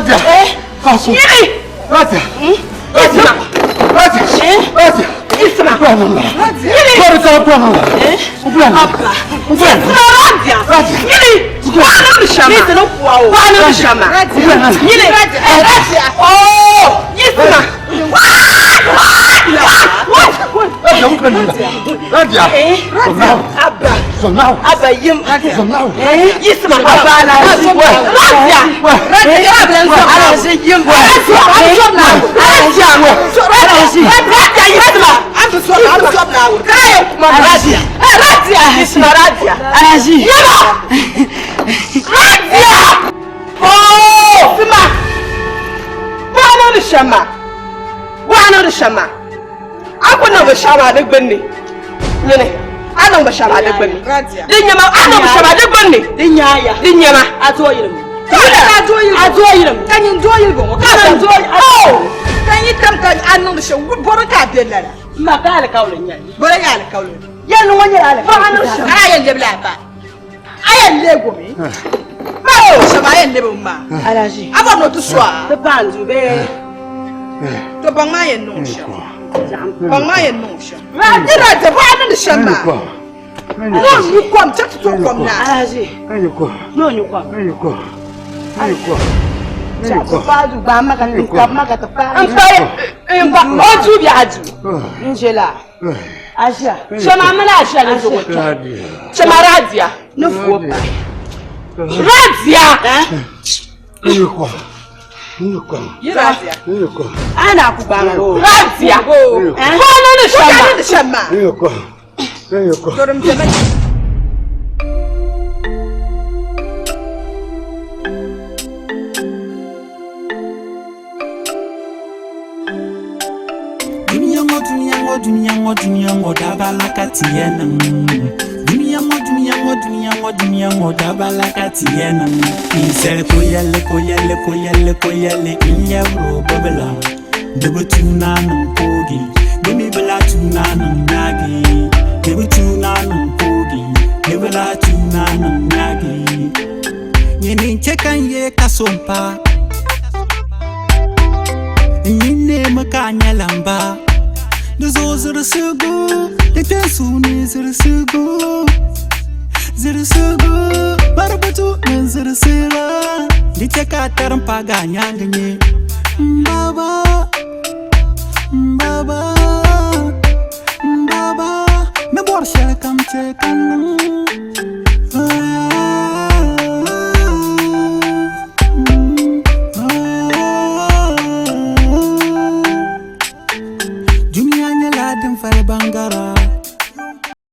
Raja. Kasu. Raja. Raja. Raja. Isma. Raja. Shama. I want to shama the bunny. I know the shama the bunny. Dinyama, I know the shama the bunny. Dinyama, I told you. I told you. Can you enjoy it? Oh, can you come to I know the show? What a cat did that? Magala Cowling. But I got a cowling. Young one, I am the black. I am Lego me. Oh, Shama and Lebuma. I want not to swallow the bands will be. To Bangay and Notion. Bangay and Notion. Right, the one in the Shama. No, you come, just to come now. There you go. No, you come. There you go. There you go. There you go. I'm sorry. What do you have? Angela. Asia. Shama Malasha is what? Shamaradia. No fool. Radia. There you go. Ana kubango. Razzia. Follow the Shama. There you go. There you go. Dunyango dabalakatiena. Dunyango dabalakatiena. Isel koyele inyabro babala. Debu tuna nampogi. Demi bala tuna namnagi. Debu tuna nampogi. Debala tuna namnagi. Yeni chekan ye kasompa. Yine makanya lamba. The zoos are so good, the soon is so good. Barbatu and Zerasera, the Chakatar and Paganyangani. Baba, my boy shall come check Bangara